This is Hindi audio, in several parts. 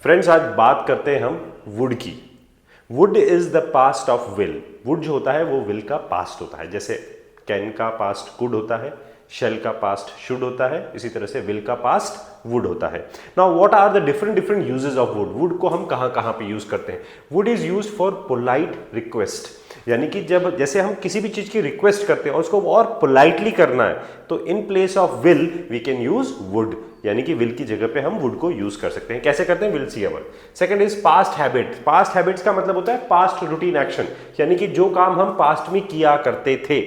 फ्रेंड्स, आज बात करते हैं हम वुड की। Would is the past of will. Would जो होता है वो विल का पास्ट होता है। जैसे कैन का पास्ट कुड होता है, शेल का पास्ट शुड होता है, इसी तरह से विल का पास्ट वुड होता है। Now what are the different usages of would? Would को हम कहां कहां पे यूज करते हैं? Would is use for polite request, यानी कि जब जैसे हम किसी भी चीज की रिक्वेस्ट करते हैं और उसको और पोलाइटली करना है, तो in place of will we can use would, यानी कि विल की जगह पे हम वुड को यूज कर सकते हैं। कैसे करते हैं? Will see our. Second is past habit. Past habits का मतलब होता है पास्ट रूटीन एक्शन, यानी कि जो काम हम पास्ट में किया करते थे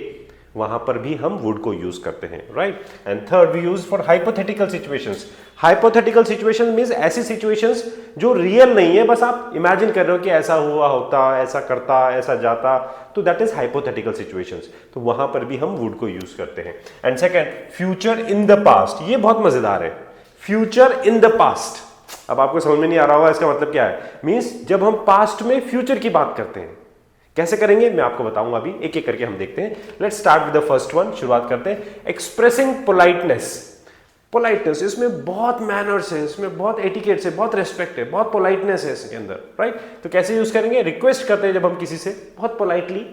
वहां पर भी हम वुड को यूज करते हैं, right. And third we use for hypothetical situations. Hypothetical situation means ऐसी सिचुएशंस जो रियल नहीं है, बस आप इमेजिन कर रहे हो कि ऐसा हुआ होता, ऐसा करता, ऐसा जाता, तो दैट इज हाइपोथेटिकल सिचुएशंस। तो वहां पर भी हम वुड को यूज करते हैं। And second, future in the past. ये बहुत मजेदार है, फ्यूचर इन द पास्ट। अब आपको समझ में नहीं आ रहा होगा इसका मतलब क्या है। मींस जब हम पास्ट में फ्यूचर की बात करते हैं, कैसे करेंगे मैं आपको बताऊंगा। अभी एक एक करके हम देखते हैं। Let's start with the first one. शुरुआत करते हैं। Expressing politeness. पोलाइटनेस, इसमें बहुत मैनर्स है, इसमें बहुत एटिकेट्स है, बहुत रेस्पेक्ट है, बहुत पोलाइटनेस है इसके अंदर, राइट। तो कैसे यूज करेंगे? रिक्वेस्ट करते हैं जब हम किसी से, बहुत पोलाइटली।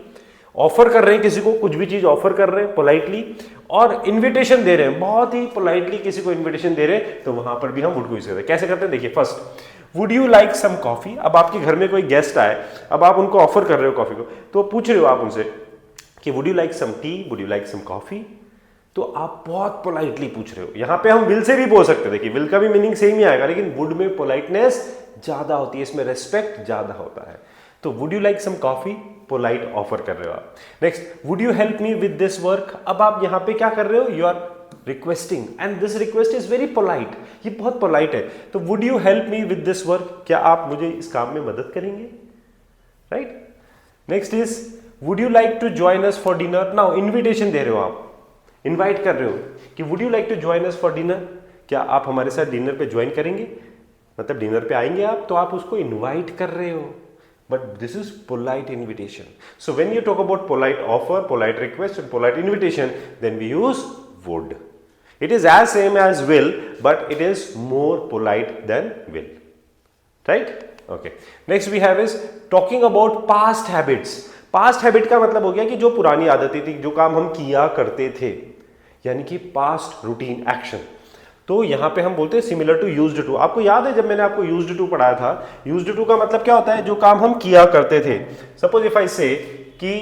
ऑफर कर रहे हैं किसी को, कुछ भी चीज ऑफर कर रहे हैं पोलाइटली, और इन्विटेशन दे रहे हैं, बहुत ही पोलाइटली किसी को इन्विटेशन दे रहे हैं, तो वहां पर भी हम वुड को यूज करते हैं। कैसे करते हैं? देखिए, first, would you like some coffee. अब आपके घर में कोई गेस्ट आए, अब आप उनको ऑफर कर रहे हो कॉफी को, तो पूछ रहे हो आप उनसे कि would you like some tea, would you like some coffee, तो आप बहुत पोलाइटली पूछ रहे हो। यहां पे हम विल से भी बोल सकते हैं, देखिए विल का भी मीनिंग सेम ही आएगा, लेकिन वुड में पोलाइटनेस ज्यादा होती है, इसमें रेस्पेक्ट ज्यादा होता है। तो would you like some coffee, polite offer कर रहे हो आप। Next, would you help me with this work. अब आप यहां पे क्या कर रहे हो? You are requesting, and this request is very polite, ये बहुत पोलाइट है। तो would you help me with this work, क्या आप मुझे इस काम में मदद करेंगे, right. Next is would you like to join us for dinner. Now invitation दे रहे हो आप, इनवाइट कर रहे हो कि would you like to join us for dinner, क्या आप हमारे साथ डिनर पे ज्वाइन करेंगे, मतलब डिनर पे आएंगे आप, तो आप उसको इनवाइट कर रहे हो। But this is polite invitation. So when you talk about polite offer, polite request and polite invitation, then we use would. It is as same as will, but it is more polite than will. Right? Okay. Next we have is talking about past habits. Past habit का मतलब हो गया कि जो पुरानी आदतें थी, जो काम हम किया करते थे, यानी कि past routine action. तो यहां पे हम बोलते हैं सिमिलर टू यूज्ड टू। आपको याद है जब मैंने आपको यूज्ड टू पढ़ाया था, यूज्ड टू का मतलब क्या होता है? जो काम हम किया करते थे। सपोज इफ आई से कि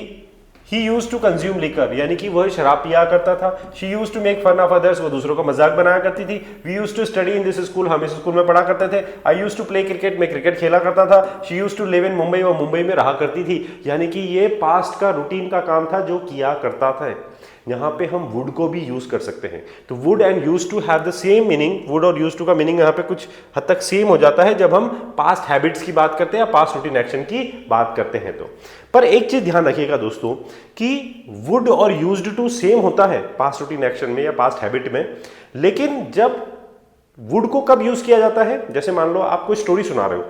he used to consume liquor, यानी कि वह शराब पिया करता था। She used to make fun of others, वो दूसरों का मजाक बनाया करती थी। We used to study in this school, हम इस स्कूल में पढ़ा करते थे। I used to play cricket, मैं क्रिकेट खेला करता था। She used to live in Mumbai, वो मुंबई में रहा करती थी। यानी कि ये पास्ट का रूटीन का काम था जो किया करता था। यहां पे हम वुड को भी यूज कर सकते हैं। तो would and use to have the same meaning. Would और यूज टू का मीनिंग यहां पे कुछ हद तक सेम हो जाता है जब हम पास्ट हैबिट्स की बात करते हैं या पास्ट रूटीन एक्शन की बात करते हैं। तो पर एक चीज ध्यान रखिएगा दोस्तों कि वुड और यूज्ड टू सेम होता है पास्ट रूटीन एक्शन में या पास्ट हैबिट में, लेकिन जब वुड को कब यूज किया जाता है? जैसे मान लो आप कोई स्टोरी सुना रहे हो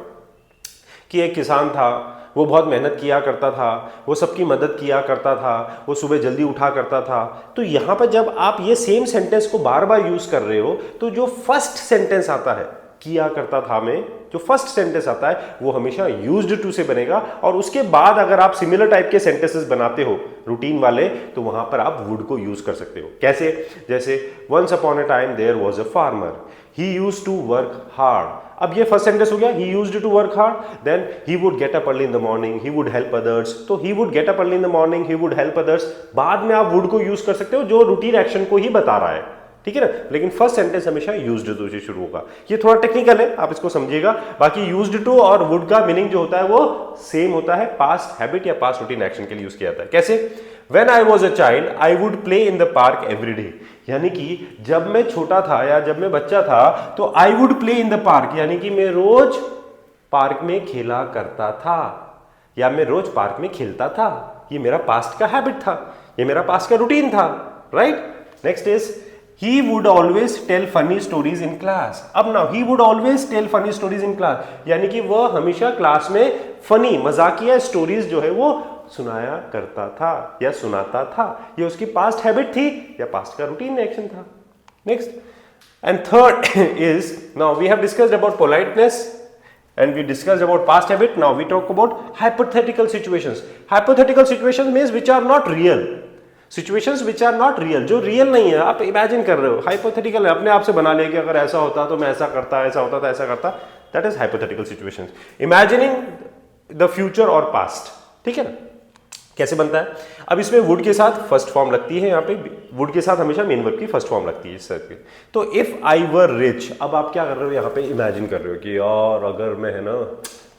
कि एक किसान था, वो बहुत मेहनत किया करता था, वो सबकी मदद किया करता था, वो सुबह जल्दी उठा करता था। तो यहां पर जब आप ये सेम सेंटेंस को बार बार यूज कर रहे हो, तो जो फर्स्ट सेंटेंस आता है किया करता था में, जो फर्स्ट सेंटेंस आता है वो हमेशा यूज्ड टू से बनेगा, और उसके बाद अगर आप सिमिलर टाइप के सेंटेंसेस बनाते हो रूटीन वाले, तो वहां पर आप वुड को यूज कर सकते हो। कैसे? जैसे once upon a time there was a farmer, he used to work hard. अब ये फर्स्ट सेंटेंस हो गया, he used to work hard, then he would get up early in the morning, he would help others. तो he would get up early in the morning, he would help others, बाद में आप वुड को यूज कर सकते हो जो रूटीन एक्शन को ही बता रहा है, ठीक है ना। लेकिन फर्स्ट सेंटेंस हमेशा यूज्ड टू से शुरू होगा। ये थोड़ा टेक्निकल है, आप इसको समझिएगा। बाकी यूज्ड टू और वुड का मीनिंग जो होता है वो सेम होता है, पास्ट हैबिट या पास्ट रूटीन एक्शन के लिए यूज किया जाता है। कैसे? When I was a child, I would play in the park every day. यानी कि जब मैं छोटा था या जब मैं बच्चा था तो I would play in the park, यानी कि मैं रोज पार्क में खेला करता था या मैं रोज पार्क में खेलता था। ये मेरा पास्ट का हैबिट था, ये मेरा पास्ट का रूटीन था, right. Next is he would always tell funny stories in class. अब ना he would always tell funny stories in class, यानी कि वह हमेशा क्लास में फनी मजाकिया स्टोरीज जो है वो सुनाया करता था या सुनाता था। ये उसकी पास्ट हैबिट थी या पास्ट का रूटीन एक्शन था। Next and third is, now we have discussed about politeness, and we discussed about past habit. Now we talk about hypothetical situations. Hypothetical situations means which are not real. Situations which are not real, जो real नहीं है, आप imagine कर रहे हो. Hypothetical है, अपने आप से बना लिया कि अगर ऐसा होता तो मैं ऐसा करता, ऐसा होता तो ऐसा करता. That is hypothetical situations. Imagining the future or past. ठीक है ना? कैसे बनता है? अब इसमें वुड के साथ फर्स्ट फॉर्म लगती है, यहाँ पे वुड के साथ हमेशा मेन वर्ब की फर्स्ट फॉर्म लगती है इस तरह की. तो इफ आई वर रिच, अब आप क्या कर रहे हो यहाँ पे इमेजिन कर रहे हो कि यार अगर मैं है ना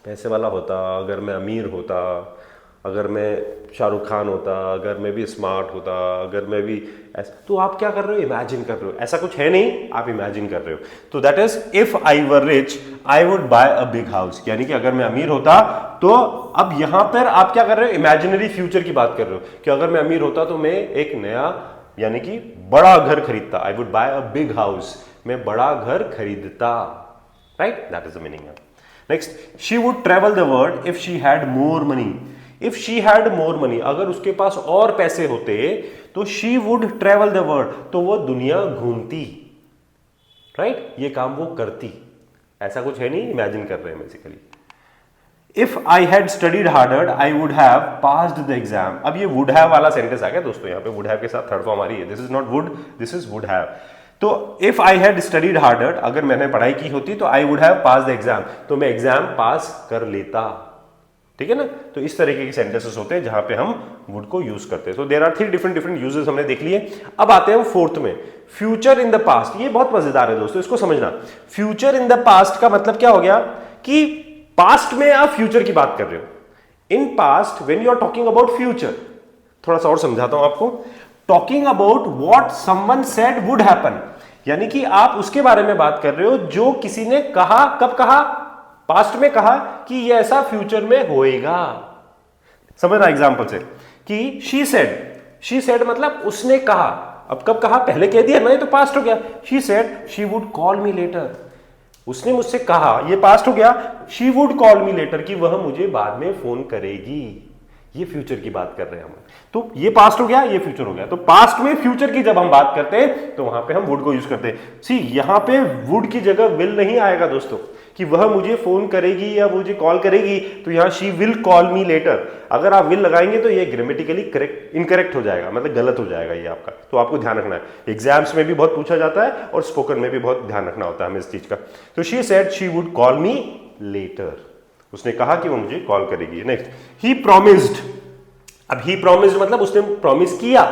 पैसे वाला होता, अगर मैं अमीर होता, अगर मैं शाहरुख खान होता, अगर मैं भी स्मार्ट होता, अगर मैं भी ऐसा, तो आप क्या कर रहे हो? इमेजिन कर रहे हो. ऐसा कुछ है नहीं, आप इमेजिन कर रहे हो. तो that is if I were rich I would buy a big house, यानी कि अगर मैं अमीर होता तो अब यहां पर आप क्या कर रहे हो? इमेजिनरी फ्यूचर की बात कर रहे हो कि अगर मैं अमीर होता तो मैं एक नया यानी कि बड़ा घर खरीदता. आई would buy a big house, मैं बड़ा घर खरीदता. Right, that is the meaning. Next, she would travel the world if she had more money. If she had more money, अगर उसके पास और पैसे होते तो she would travel the world, तो वो दुनिया घूमती. राइट, ये काम वो करती. ऐसा कुछ है नहीं, इमेजिन कर रहे हैं basically. If I had studied harder I would have passed the exam. अब ये वुड हैव वाला सेंटेंस आ गया दोस्तों, यहाँ पे वुड हैव के साथ थर्ड फॉर्म आ रही है. This is not would, this is would have. तो if I had studied harder, अगर मैंने पढ़ाई की होती तो I would have pass the exam, तो मैं एग्जाम पास कर लेता. ठीक है ना? तो इस तरीके के सेंटेंसेस होते हैं जहां पे हम वुड को यूज करते हैं. So there are 3 different usages हमने देख लिए. अब आते हैं फोर्थ में, फ्यूचर इन द पास्ट. ये बहुत मजेदार है दोस्तों, इसको समझना. फ्यूचर इन द पास्ट का मतलब क्या हो गया कि पास्ट में आप फ्यूचर की बात कर रहे हो. In past when you are talking about future, थोड़ा सा और समझाता हूं आपको. Talking about what someone said would happen, यानी कि आप उसके बारे में बात कर रहे हो जो किसी ने कहा. कब कहा? पास्ट में कहा कि ये ऐसा फ्यूचर में होएगा. समझना एग्जांपल से कि शी सेड मतलब उसने कहा. अब कब कहा? पहले कह दिया ना, ये तो पास्ट हो गया. She said she would call me later. उसने मुझसे कहा, ये पास्ट हो गया. She would call me later, कि वह मुझे बाद में फोन करेगी. ये फ्यूचर की बात कर रहे हैं हम. तो ये पास्ट हो गया, ये फ्यूचर हो गया. तो पास्ट में फ्यूचर की जब हम बात करते हैं तो वहां पे हम वुड को यूज करते हैं. सी, यहां पे वुड की जगह विल नहीं आएगा दोस्तों, कि वह मुझे फोन करेगी या मुझे कॉल करेगी. तो यहां she will call me later. अगर आप विल लगाएंगे तो ये ग्रामेटिकली इनकरेक्ट हो जाएगा, मतलब गलत हो जाएगा ये आपका. तो आपको ध्यान रखना है. एग्जाम्स में भी बहुत पूछा जाता है और स्पोकन में भी बहुत ध्यान रखना होता है हमें इस चीज का. तो she said she would call me later. उसने कहा कि वो मुझे कॉल करेगी. Next, he promised. अब ही प्रॉमिस्ड मतलब उसने प्रॉमिस किया.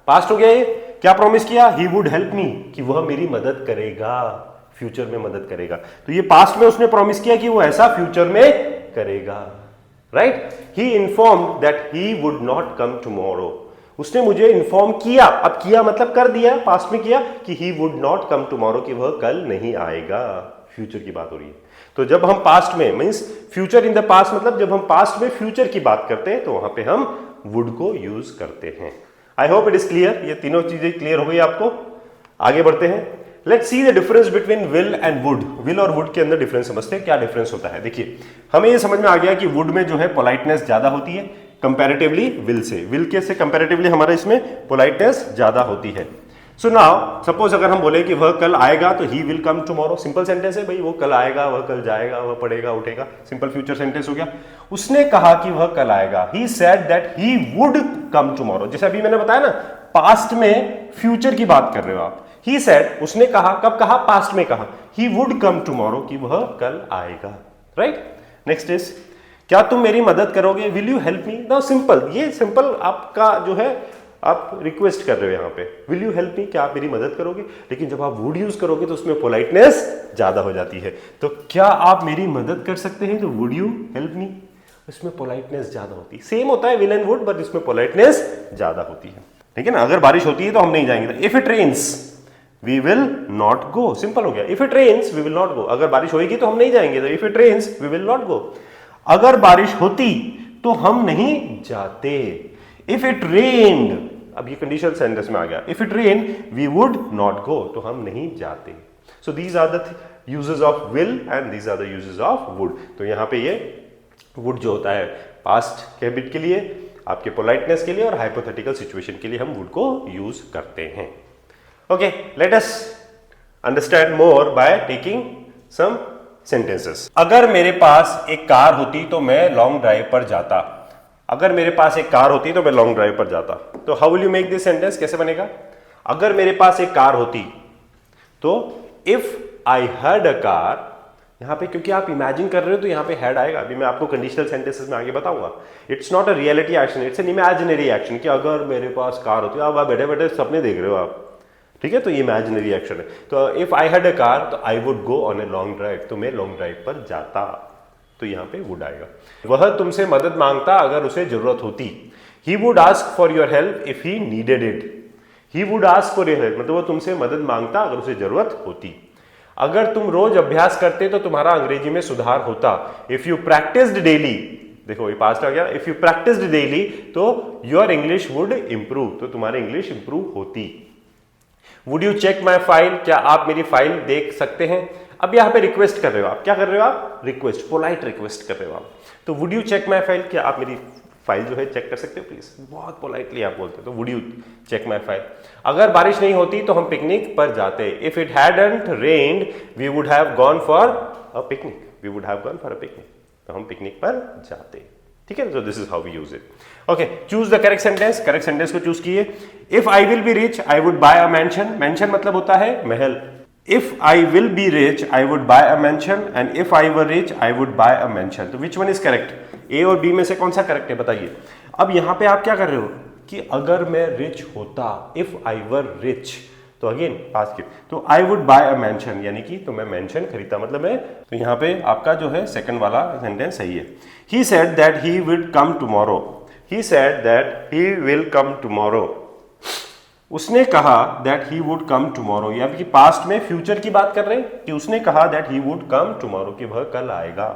पास्ट हो गया ये. क्या प्रॉमिस किया? ही वुड हेल्प मी, कि वह मेरी मदद करेगा, फ्यूचर में मदद करेगा. तो ये पास्ट में उसने प्रॉमिस किया कि वो ऐसा फ्यूचर में करेगा. Right, he informed that he would not come tomorrow. उसने मुझे इन्फॉर्म किया. अब किया मतलब कर दिया, पास्ट में किया कि he would not come tomorrow, कि वह कल नहीं आएगा. फ्यूचर की बात हो रही है. तो जब हम पास्ट में means future in the past, मतलब जब हम पास्ट में फ्यूचर की बात करते हैं तो वहां पे हम वुड को यूज करते हैं. I hope it is clear. ये तीनों चीजें क्लियर हो गई आपको. आगे बढ़ते हैं. Let's see the difference between will and would. Will और वुड के अंदर डिफरेंस समझते हैं. क्या डिफरेंस होता है? देखिए, हमें ये समझ में आ गया कि वुड में जो है पोलाइटनेस ज्यादा होती है कंपैरेटिवली विल से. विल के से कंपैरेटिवली हमारा इसमें पोलाइटनेस ज्यादा होती है. सो नाउ सपोज अगर हम बोले कि वह कल आएगा, तो he will come tomorrow. Simple sentence है भाई, वो कल आएगा, वह कल जाएगा, वह पढ़ेगा उठेगा. सिंपल फ्यूचर सेंटेंस हो गया. उसने कहा कि वह कल आएगा. He said that he would come tomorrow. जैसे अभी मैंने बताया ना, पास्ट में फ्यूचर की बात कर रहे हो आप. ही सेड, उसने कहा. कब कहा? पास्ट में कहा. ही वुड कम टुमारो, कि वह कल आएगा. राइट. नेक्स्ट इज, क्या तुम मेरी मदद करोगे? Will you help me? Now simple, ये सिंपल आपका जो है आप रिक्वेस्ट कर रहे हो यहाँ पे. विल यू हेल्प मी, क्या आप मेरी मदद करोगे? लेकिन जब आप वुड यूज करोगे तो उसमें पोलाइटनेस ज्यादा हो जाती है. तो क्या आप मेरी मदद कर सकते हैं? तो वुड यू हेल्प मी, इसमें पोलाइटनेस ज्यादा होती है. सेम होता है विल एंड वुड, बट इसमें पोलाइटनेस ज्यादा होती है. ठीक है ना? अगर बारिश होती है तो हम नहीं जाएंगे. If it rains we will not go. Simple हो गया. If it rains we will not go. अगर बारिश होगी तो हम नहीं जाएंगे. तो if it rains we will not go. अगर बारिश होती तो हम नहीं जाते. इफ इट रेन्ड, अब ये कंडीशनल सेंटेंस में आ गया. If it rain we would not go, तो हम नहीं जाते. So these are the usages of will and these are the usages of would. तो यहां पे ये वुड जो होता है पास्ट हैबिट के लिए, आपके पोलाइटनेस के लिए और हाइपोथेटिकल सिचुएशन के लिए हम वुड को यूज करते हैं. Okay, let us understand more by taking some sentences. अगर मेरे पास एक कार होती तो मैं लॉन्ग ड्राइव पर जाता। अगर मेरे पास एक कार होती तो मैं लॉन्ग ड्राइव पर जाता। तो how will you make this sentence, कैसे बनेगा? अगर मेरे पास एक कार होती तो if I had a car, यहां पे क्योंकि आप इमेजिन कर रहे हो तो यहां पे हैड आएगा। अभी मैं आपको कंडीशनल सेंटेंसेस में आगे बताऊंगा। It's not a reality action, it's an imaginary action कि अगर मेरे पास कार होती। आप बैठे बैठे सपने देख रहे हो आप, ठीक है, तो ये इमेजिनरी एक्शन है। तो if I had a car तो I would go on a long drive, तो मैं लॉन्ग ड्राइव पर जाता, तो यहां पे वुड आएगा। वह तुमसे मदद मांगता अगर उसे जरूरत होती। He would ask for your help if he needed it. He would ask for your help मतलब वो तुमसे मदद मांगता अगर उसे जरूरत होती। अगर तुम रोज अभ्यास करते तो तुम्हारा अंग्रेजी में सुधार होता। इफ यू प्रैक्टिस्ड डेली, देखो ये पास्ट आ गया, इफ यू प्रैक्टिस्ड डेली तो योर इंग्लिश वुड इंप्रूव, तो तुम्हारी इंग्लिश इंप्रूव होती। Would you check my file, क्या आप मेरी फाइल देख सकते हैं? अब यहां पे रिक्वेस्ट कर रहे हो आप, क्या कर रहे हो आप? रिक्वेस्ट, पोलाइट रिक्वेस्ट कर रहे हो आप। तो would you check my file, क्या आप मेरी फाइल जो है चेक कर सकते हो प्लीज? बहुत पोलाइटली आप बोलते हो, तो would you check my file. अगर बारिश नहीं होती तो हम पिकनिक पर जाते। If it hadn't rained we would have gone for a picnic, we would have gone for a picnic, तो हम पिकनिक पर जाते। ठीक है, so this is how we use it. Okay, choose the correct sentence. Correct sentence को चूज कीजिए। If I will be rich I would buy a mention. Mention मतलब होता है महल। If I will be rich I would buy a mention and if I were rich I would buy a mention. तो विच वन इज करेक्ट? ए और बी में से कौन सा करेक्ट है बताइए। अब यहां पे आप क्या कर रहे हो कि अगर मैं रिच होता, इफ आई वर रिच, तो अगेन पास्ट की, तो I would buy a mention यानी कि तो मैं मैंशन खरीदता, मतलब मैं, तो यहां पे आपका जो है सेकंड वाला सेंटेंस सही है। He said that he will come tomorrow. He said that he will come tomorrow. उसने कहा that he would come tomorrow, या कि पास्ट में फ्यूचर की बात कर रहे हैं कि उसने कहा that he would come tomorrow, कि वह कल आएगा।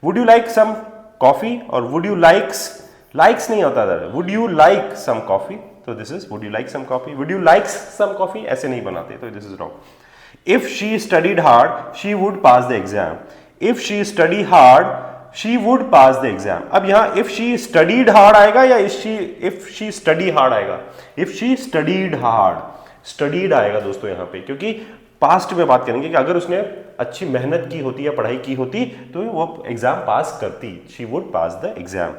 Would you like some coffee और वुड यू लाइक्स नहीं होता था, would you like some coffee, तो this is would you like some coffee. Would you like some coffee ऐसे नहीं बनाते, तो this is wrong. If she studied hard she would pass the exam. If she study hard she would pass the exam. अब यहां इफ शी स्टडीड हार्ड आएगा या इफ शी स्टडी हार्ड आएगा? If she studied hard, studied आएगा दोस्तों यहां पे, क्योंकि पास्ट में बात करेंगे कि अगर उसने अच्छी मेहनत की होती या पढ़ाई की होती तो वो एग्जाम पास करती। She would pass the exam.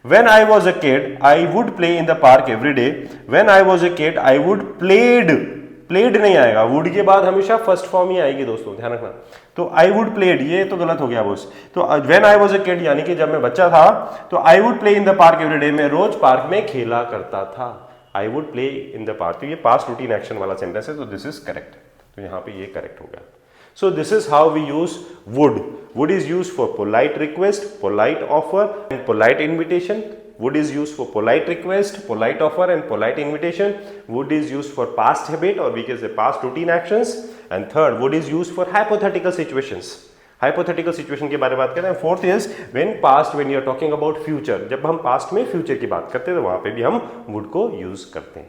When I was a kid, I would play in the park every day. When I was a kid, I would played नहीं आएगा, वुड के बाद हमेशा फर्स्ट फॉर्म ही आएगी दोस्तों, ध्यान रखना। तो I would played, ये तो गलत हो गया बॉस। तो when I was a kid यानी कि जब मैं बच्चा था तो I would play in the park every day, मैं रोज पार्क में खेला करता था। I would play in the park, तो ये पास्ट रूटीन एक्शन वाला सेंटेंस है, तो दिस इज करेक्ट। तो यहाँ पे ये करेक्ट हो गया। So this is how we use would. Would is used for polite request, polite offer and polite invitation. Would is used for polite request, polite offer and polite invitation. Would is used for past habit or we can say past routine actions. And third, would is used for hypothetical situations. Hypothetical situation के बारे में बात करें। Fourth is when you are talking about future. जब हम past में future की बात करते हैं तो वहां पे भी हम would को use करते हैं।